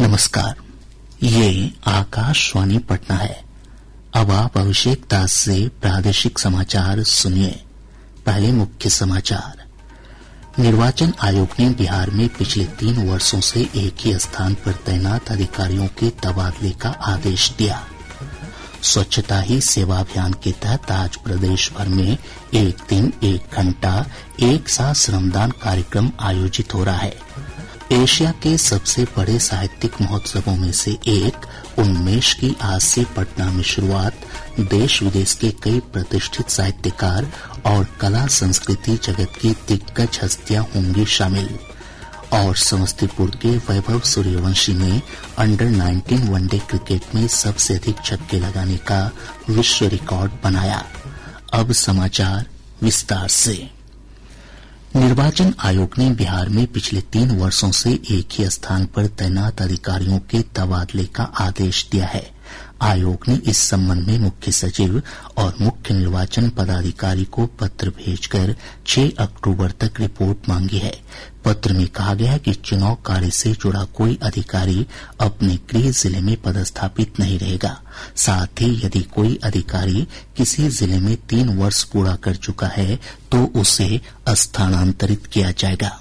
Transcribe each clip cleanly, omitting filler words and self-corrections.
नमस्कार, ये आकाशवाणी पटना है। अब आप अभिषेक दास से प्रादेशिक समाचार सुनिए। पहले मुख्य समाचार। निर्वाचन आयोग ने बिहार में पिछले 3 वर्षों से एक ही स्थान पर तैनात अधिकारियों के तबादले का आदेश दिया। स्वच्छता ही सेवा अभियान के तहत आज प्रदेश भर में एक दिन 1 घंटा एक साथ श्रमदान कार्यक्रम आयोजित हो रहा है। एशिया के सबसे बड़े साहित्यिक महोत्सवों में से एक उन्मेष की आज से पटना में शुरुआत। देश विदेश के कई प्रतिष्ठित साहित्यकार और कला संस्कृति जगत की दिग्गज हस्तियां होंगी शामिल। और समस्तीपुर के वैभव सूर्यवंशी ने अंडर-19 वनडे क्रिकेट में सबसे अधिक छक्के लगाने का विश्व रिकॉर्ड बनाया। अब समाचार विस्तार से। निर्वाचन आयोग ने बिहार में पिछले 3 वर्षों से एक ही स्थान पर तैनात अधिकारियों के तबादले का आदेश दिया है। आयोग ने इस संबंध में मुख्य सचिव और मुख्य निर्वाचन पदाधिकारी को पत्र भेजकर 6 अक्टूबर तक रिपोर्ट मांगी है। पत्र में कहा गया है कि चुनाव कार्य से जुड़ा कोई अधिकारी अपने गृह जिले में पदस्थापित नहीं रहेगा। साथ ही यदि कोई अधिकारी किसी जिले में 3 वर्ष पूरा कर चुका है तो उसे स्थानांतरित किया जाएगा।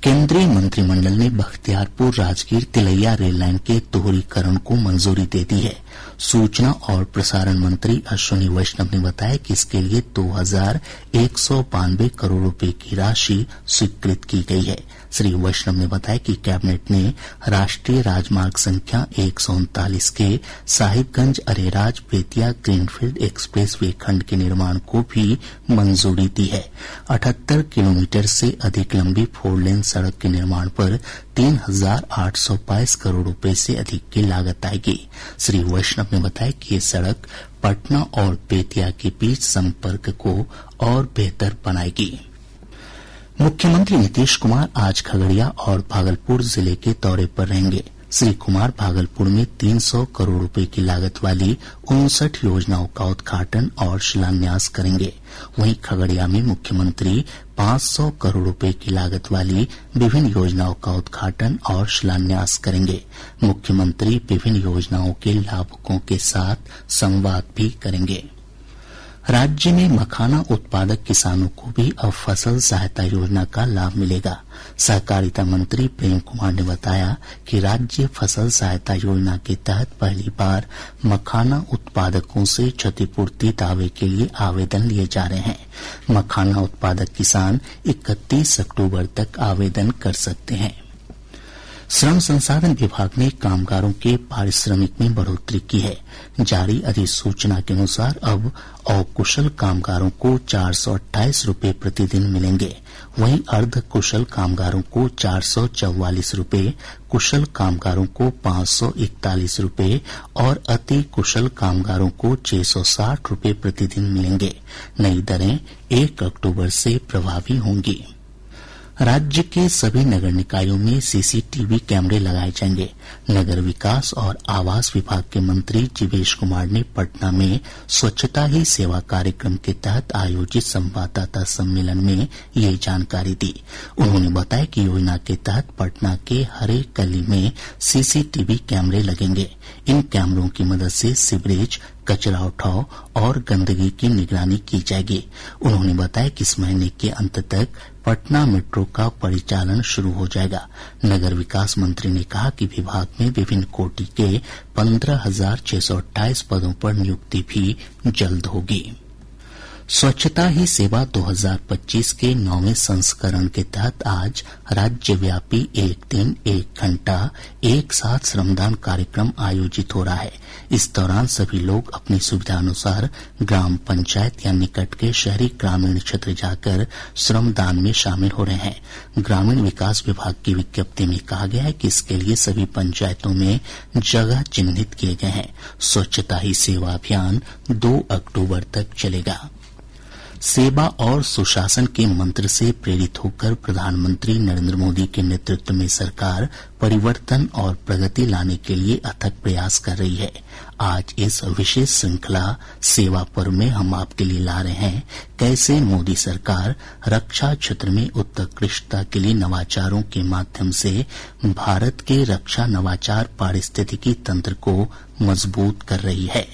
केंद्रीय मंत्रिमंडल ने बख्तियारपुर राजगीर तिलैया रेल लाइन के दोहरीकरण को मंजूरी दे दी है। सूचना और प्रसारण मंत्री अश्विनी वैष्णव ने बताया कि इसके लिए 2192 करोड़ रुपए की राशि स्वीकृत की गई है। श्री वैष्णव ने बताया कि कैबिनेट ने राष्ट्रीय राजमार्ग संख्या 139 के Sahibganj Areraj Bettiah greenfield express way खंड के निर्माण को भी मंजूरी दी है। 78 किलोमीटर से अधिक लंबी 4 लेन सड़क के निर्माण पर 3822 करोड़ रुपए से अधिक की लागत आएगी। श्री वैष्णव ने बताया कि ये सड़क पटना और बेतिया के बीच संपर्क को और बेहतर बनाएगी। मुख्यमंत्री नीतीश कुमार आज खगड़िया और भागलपुर जिले के दौरे पर रहेंगे। श्री कुमार भागलपुर में 300 करोड़ रुपए की लागत वाली 59 योजनाओं का उद्घाटन और शिलान्यास करेंगे। वहीं खगड़िया में मुख्यमंत्री 500 करोड़ रुपए की लागत वाली विभिन्न योजनाओं का उद्घाटन और शिलान्यास करेंगे। मुख्यमंत्री विभिन्न योजनाओं के लाभुकों के साथ संवाद भी करेंगे। राज्य में मखाना उत्पादक किसानों को भी अब फसल सहायता योजना का लाभ मिलेगा। सहकारिता मंत्री प्रेम कुमार ने बताया कि राज्य फसल सहायता योजना के तहत पहली बार मखाना उत्पादकों से क्षतिपूर्ति दावे के लिए आवेदन लिए जा रहे हैं। मखाना उत्पादक किसान 31 अक्टूबर तक आवेदन कर सकते हैं। श्रम संसाधन विभाग ने कामगारों के पारिश्रमिक में बढ़ोतरी की है। जारी अधिसूचना के अनुसार अब अकुशल कामगारों को 428 रुपए प्रतिदिन मिलेंगे। वहीं अर्ध कुशल कामगारों को 444 रुपए, कुशल कामगारों को 541 रुपए और अति कुशल कामगारों को 660 रुपए प्रतिदिन मिलेंगे। नई दरें 1 अक्टूबर से प्रभावी होंगी। राज्य के सभी नगर निकायों में सीसीटीवी कैमरे लगाए जाएंगे। नगर विकास और आवास विभाग के मंत्री जीवेश कुमार ने पटना में स्वच्छता ही सेवा कार्यक्रम के तहत आयोजित संवाददाता सम्मेलन में ये जानकारी दी। उन्होंने बताया कि योजना के तहत पटना के हर एक गली में सीसीटीवी कैमरे लगेंगे। इन कैमरों की मदद से सीवरेज, कचरा उठाव और गंदगी की निगरानी की जाएगी। उन्होंने बताया कि इस महीने के अंत तक पटना मेट्रो का परिचालन शुरू हो जाएगा। नगर विकास मंत्री ने कहा कि विभाग में विभिन्न कोटि के 15,628 पदों पर नियुक्ति भी जल्द होगी। स्वच्छता ही सेवा 2025 के 9वें संस्करण के तहत आज राज्यव्यापी एक दिन 1 घंटा एक साथ श्रमदान कार्यक्रम आयोजित हो रहा है। इस दौरान सभी लोग अपनी सुविधानुसार ग्राम पंचायत या निकट के शहरी ग्रामीण क्षेत्र जाकर श्रमदान में शामिल हो रहे हैं। ग्रामीण विकास विभाग की विज्ञप्ति में कहा गया है कि इसके लिए सभी पंचायतों में जगह चिन्हित किए गए हैं। स्वच्छता ही सेवा अभियान 2 अक्टूबर तक चलेगा। सेवा और सुशासन के मंत्र से प्रेरित होकर प्रधानमंत्री नरेंद्र मोदी के नेतृत्व में सरकार परिवर्तन और प्रगति लाने के लिए अथक प्रयास कर रही है। आज इस विशेष श्रृंखला सेवा पर्व में हम आपके लिए ला रहे हैं कैसे मोदी सरकार रक्षा क्षेत्र में उत्कृष्टता के लिए नवाचारों के माध्यम से भारत के रक्षा नवाचार पारिस्थितिकी तंत्र को मजबूत कर रही है।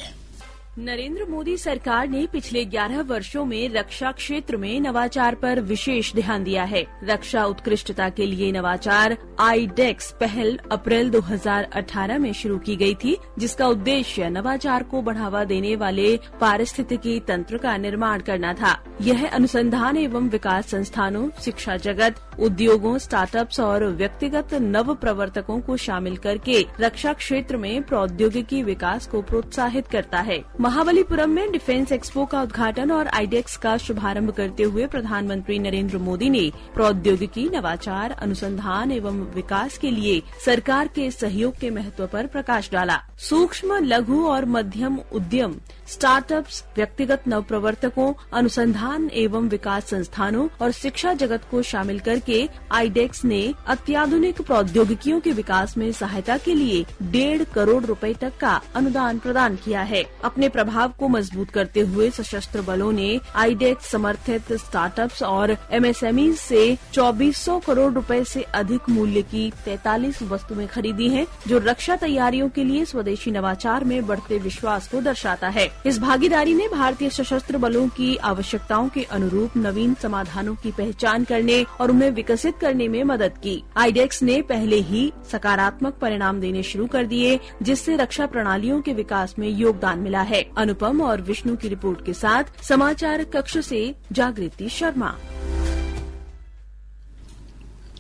नरेंद्र मोदी सरकार ने पिछले 11 वर्षों में रक्षा क्षेत्र में नवाचार पर विशेष ध्यान दिया है। रक्षा उत्कृष्टता के लिए नवाचार आईडेक्स पहल अप्रैल 2018 में शुरू की गई थी, जिसका उद्देश्य नवाचार को बढ़ावा देने वाले पारिस्थितिकी तंत्र का निर्माण करना था। यह अनुसंधान एवं विकास संस्थानों, शिक्षा जगत, उद्योगों, स्टार्टअप्स और व्यक्तिगत नव प्रवर्तकों को शामिल करके रक्षा क्षेत्र में प्रौद्योगिकी विकास को प्रोत्साहित करता है। महाबलीपुरम में डिफेंस एक्सपो का उद्घाटन और आईडेक्स का शुभारंभ करते हुए प्रधानमंत्री नरेंद्र मोदी ने प्रौद्योगिकी, नवाचार, अनुसंधान एवं विकास के लिए सरकार के सहयोग के महत्व पर प्रकाश डाला। सूक्ष्म, लघु और मध्यम उद्यम, स्टार्टअप्स, व्यक्तिगत नवप्रवर्तकों, अनुसंधान एवं विकास संस्थानों और शिक्षा जगत को शामिल करके आईडेक्स ने अत्याधुनिक प्रौद्योगिकियों के विकास में सहायता के लिए 1.5 करोड़ रुपए तक का अनुदान प्रदान किया है। अपने प्रभाव को मजबूत करते हुए सशस्त्र बलों ने आईडेक्स समर्थित स्टार्टअप्स और एमएसएमई से 2400 करोड़ रुपए से अधिक मूल्य की 43 वस्तुएं खरीदी हैं, जो रक्षा तैयारियों के लिए स्वदेशी नवाचार में बढ़ते विश्वास को दर्शाता है। इस भागीदारी ने भारतीय सशस्त्र बलों की आवश्यकताओं के अनुरूप नवीन समाधानों की पहचान करने और उन्हें विकसित करने में मदद की। आईडेक्स ने पहले ही सकारात्मक परिणाम देने शुरू कर दिए, जिससे रक्षा प्रणालियों के विकास में योगदान मिला है। अनुपम और विष्णु की रिपोर्ट के साथ समाचार कक्ष से जागृति शर्मा।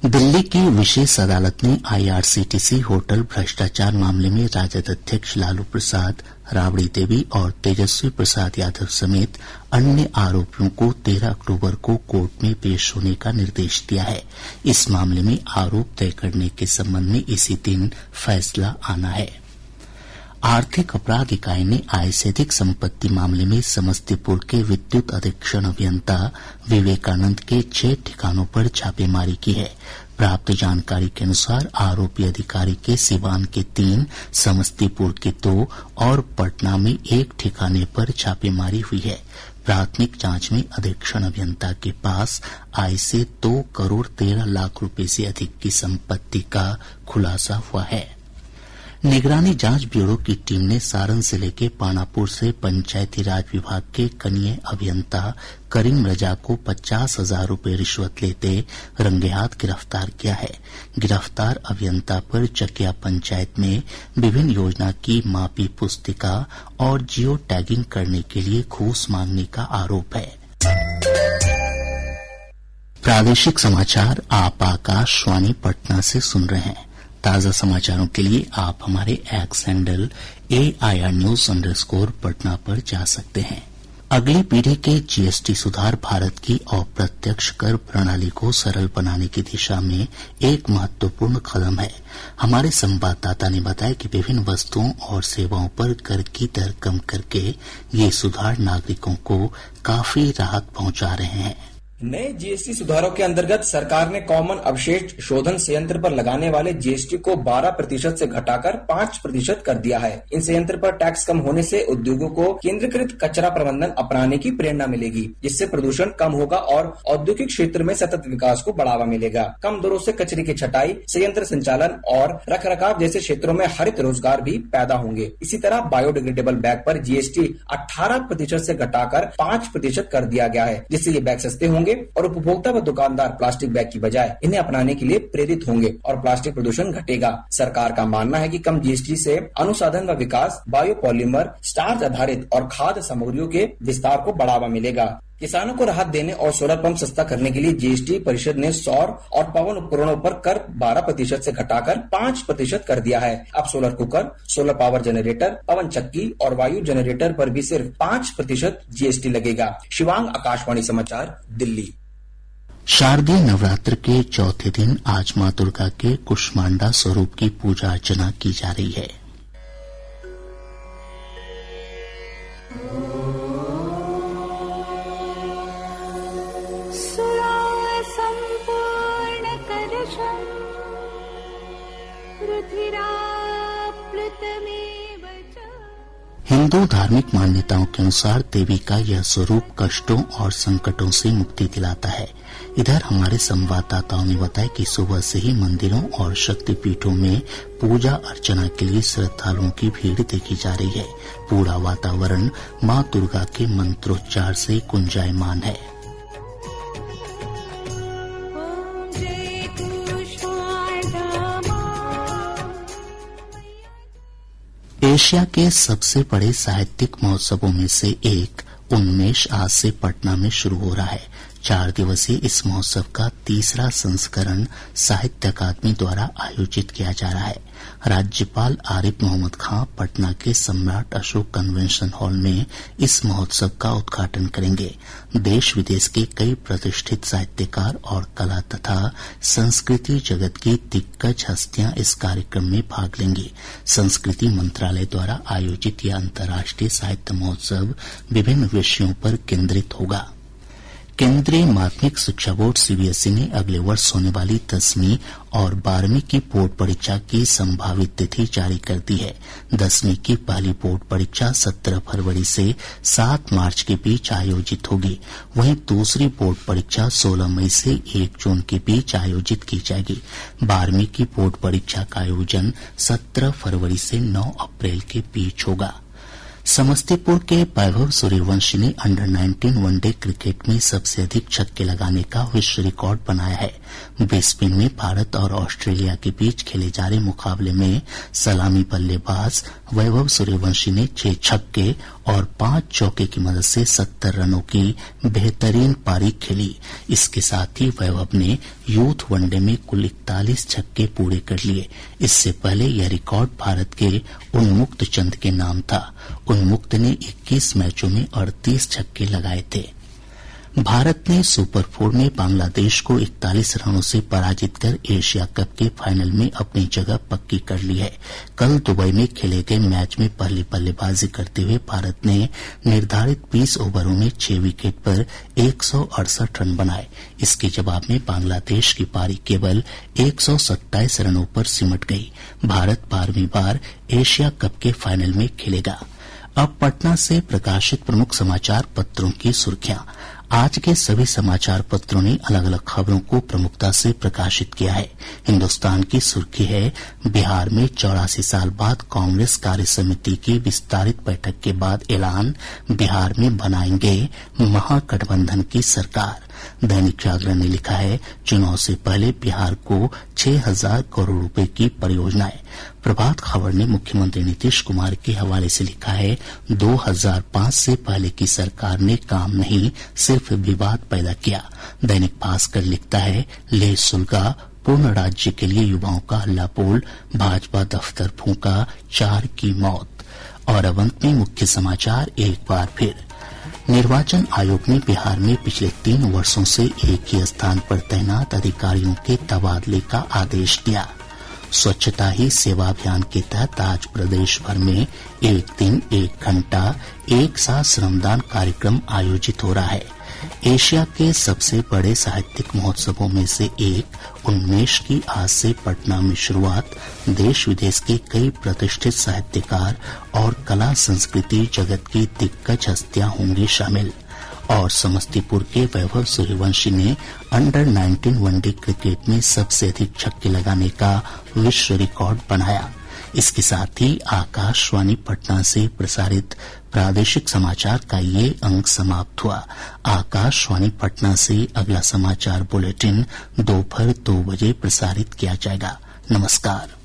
दिल्ली की विशेष अदालत ने आईआरसीटीसी होटल भ्रष्टाचार मामले में राजद अध्यक्ष लालू प्रसाद, राबड़ी देवी और तेजस्वी प्रसाद यादव समेत अन्य आरोपियों को 13 अक्टूबर को कोर्ट में पेश होने का निर्देश दिया है। इस मामले में आरोप तय करने के संबंध में इसी दिन फैसला आना है। आर्थिक अपराध इकाई ने आय से अधिक संपत्ति मामले में समस्तीपुर के विद्युत अधीक्षण अभियंता विवेकानंद के 6 ठिकानों पर छापेमारी की है। प्राप्त जानकारी के अनुसार आरोपी अधिकारी के सिवान के 3, समस्तीपुर के 2 और पटना में 1 ठिकाने पर छापेमारी हुई है। प्राथमिक जांच में अधीक्षण अभियंता के पास आय से 2 करोड़ 13 लाख रुपए से अधिक की संपत्ति का खुलासा हुआ है। निगरानी जांच ब्यूरो की टीम ने सारण जिले के पानापुर से पंचायती राज विभाग के कनीय अभियंता करीम रजा को 50,000 रुपए रिश्वत लेते रंगेहाथ गिरफ्तार किया है। गिरफ्तार अभियंता पर चकिया पंचायत में विभिन्न योजना की मापी पुस्तिका और जियो टैगिंग करने के लिए घूस मांगने का आरोप है। प्रादेशिक समाचार आप आकाशवाणी पटना से सुन रहे हैं। ताज़ा समाचारों के लिए आप हमारे x handle AIR News _ Patna पर जा सकते हैं। अगली पीढ़ी के जीएसटी सुधार भारत की अप्रत्यक्ष कर प्रणाली को सरल बनाने की दिशा में एक महत्वपूर्ण कदम है। हमारे संवाददाता ने बताया कि विभिन्न वस्तुओं और सेवाओं पर कर की दर कम करके ये सुधार नागरिकों को काफी राहत पहुंचा रहे हैं। नए जीएसटी सुधारों के अंतर्गत सरकार ने कॉमन अवशेष शोधन संयंत्र पर लगाने वाले जीएसटी को 12% से घटाकर 5% कर दिया है। इन संयंत्र पर टैक्स कम होने से उद्योगों को केंद्रीकृत कचरा प्रबंधन अपनाने की प्रेरणा मिलेगी, जिससे प्रदूषण कम होगा और औद्योगिक क्षेत्र में सतत विकास को बढ़ावा मिलेगा। कम दरों से कचरे की छटाई, संयंत्र संचालन और रखरखाव जैसे क्षेत्रों में हरित रोजगार भी पैदा होंगे। इसी तरह बायोडिग्रेडेबल बैग पर जीएसटी 18% से घटाकर 5% कर दिया गया है, जिससे ये बैग सस्ते होंगे और उपभोक्ता व दुकानदार प्लास्टिक बैग की बजाय इन्हें अपनाने के लिए प्रेरित होंगे और प्लास्टिक प्रदूषण घटेगा। सरकार का मानना है कि कम जीएसटी से अनुसंधान व विकास, बायोपॉलीमर, स्टार्च आधारित और खाद्य सामग्रियों के विस्तार को बढ़ावा मिलेगा। किसानों को राहत देने और सोलर पंप सस्ता करने के लिए जीएसटी परिषद ने सौर और पवन उपकरणों पर कर 12% से घटाकर 5% कर दिया है। अब solar cooker, solar power generator, पवन चक्की और वायु जनरेटर पर भी सिर्फ 5% जीएसटी लगेगा। शिवांग, आकाशवाणी समाचार, दिल्ली। शारदीय नवरात्र के चौथे दिन आज मां दुर्गा के कुष्मांडा स्वरूप की पूजा अर्चना की जा रही है। हिंदू धार्मिक मान्यताओं के अनुसार देवी का यह स्वरूप कष्टों और संकटों से मुक्ति दिलाता है। इधर हमारे संवाददाताओं ने बताया कि सुबह से ही मंदिरों और शक्तिपीठों में पूजा अर्चना के लिए श्रद्धालुओं की भीड़ देखी जा रही है। पूरा वातावरण मां दुर्गा के मंत्रोच्चार से गुंजायमान है। एशिया के सबसे बड़े साहित्यिक महोत्सवों में से एक उन्मेष आज से पटना में शुरू हो रहा है। 4 दिवसीय इस महोत्सव का 3रा संस्करण साहित्य अकादमी द्वारा आयोजित किया जा रहा है। राज्यपाल आरिफ मोहम्मद खां पटना के सम्राट अशोक कन्वेंशन हॉल में इस महोत्सव का उद्घाटन करेंगे। देश विदेश के कई प्रतिष्ठित साहित्यकार और कला तथा संस्कृति जगत की दिग्गज हस्तियां इस कार्यक्रम में भाग लेंगी। संस्कृति मंत्रालय द्वारा आयोजित यह अंतर्राष्ट्रीय साहित्य महोत्सव विभिन्न विषयों पर केंद्रित होगा। केंद्रीय माध्यमिक शिक्षा बोर्ड सीबीएसई ने अगले वर्ष होने वाली 10वीं और 12वीं की बोर्ड परीक्षा की संभावित तिथि जारी कर दी है। 10वीं की पहली बोर्ड परीक्षा 17 फरवरी से 7 मार्च के बीच आयोजित होगी। वहीं दूसरी बोर्ड परीक्षा 16 मई से 1 जून के बीच आयोजित की जाएगी। 12वीं की बोर्ड परीक्षा का आयोजन 17 फरवरी से 9 अप्रैल के बीच होगा। समस्तीपुर के वैभव सूर्यवंशी ने अंडर 19 वनडे क्रिकेट में सबसे अधिक छक्के लगाने का विश्व रिकॉर्ड बनाया है। ब्रिस्बेन में भारत और ऑस्ट्रेलिया के बीच खेले जा रहे मुकाबले में सलामी बल्लेबाज वैभव सूर्यवंशी ने 6 छक्के और 5 चौके की मदद से 70 रनों की बेहतरीन पारी खेली। इसके साथ ही वैभव ने यूथ वनडे में कुल 41 छक्के पूरे कर लिए। इससे पहले यह रिकॉर्ड भारत के उन्मुक्त चंद के नाम था। उन्मुक्त ने 21 मैचों में 38 छक्के लगाए थे। भारत ने सुपर 4 में बांग्लादेश को 41 रनों से पराजित कर एशिया कप के फाइनल में अपनी जगह पक्की कर ली है। कल दुबई में खेले गए मैच में पहली बल्लेबाजी करते हुए भारत ने निर्धारित 20 ओवरों में 6 विकेट पर 168 रन बनाए। इसके जवाब में बांग्लादेश की पारी केवल 127 रनों पर सिमट गई। भारत 12वीं बार एशिया कप के फाइनल में खेलेगा। अब पटना से प्रकाशित प्रमुख समाचार पत्रों की सुर्खियां। आज के सभी समाचार पत्रों ने अलग अलग खबरों को प्रमुखता से प्रकाशित किया है। हिन्दुस्तान की सुर्खी है, बिहार में 84 साल बाद कांग्रेस कार्य समिति की विस्तारित बैठक के बाद ऐलान, बिहार में बनाएंगे महागठबंधन की सरकार। दैनिक जागरण ने लिखा है, चुनाव से पहले बिहार को 6,000 करोड़ रुपए की परियोजनाएं। प्रभात खबर ने मुख्यमंत्री नीतीश कुमार के हवाले से लिखा है, 2005 से पहले की सरकार ने काम नहीं सिर्फ विवाद पैदा किया। दैनिक भास्कर लिखता है, लेह सुलगा, पूर्ण राज्य के लिए युवाओं का हल्ला बोल, भाजपा दफ्तर फूंका, 4 की मौत। और अब अंत में मुख्य समाचार एक बार फिर। निर्वाचन आयोग ने बिहार में पिछले 3 वर्षों से एक ही स्थान पर तैनात अधिकारियों के तबादले का आदेश दिया। स्वच्छता ही सेवा अभियान के तहत आज प्रदेश भर में 1 दिन 1 घंटा एक साथ श्रमदान कार्यक्रम आयोजित हो रहा है। एशिया के सबसे बड़े साहित्यिक महोत्सवों में से एक उन्मेष की आज से पटना में शुरुआत। देश विदेश के कई प्रतिष्ठित साहित्यकार और कला संस्कृति जगत की दिग्गज हस्तियां होंगी शामिल। और समस्तीपुर के वैभव सूर्यवंशी ने अंडर 19 वनडे क्रिकेट में सबसे अधिक छक्के लगाने का विश्व रिकॉर्ड बनाया। इसके साथ ही आकाशवाणी पटना से प्रसारित प्रादेशिक समाचार का ये अंक समाप्त हुआ। आकाशवाणी पटना से अगला समाचार बुलेटिन दोपहर 2 बजे प्रसारित किया जाएगा। नमस्कार।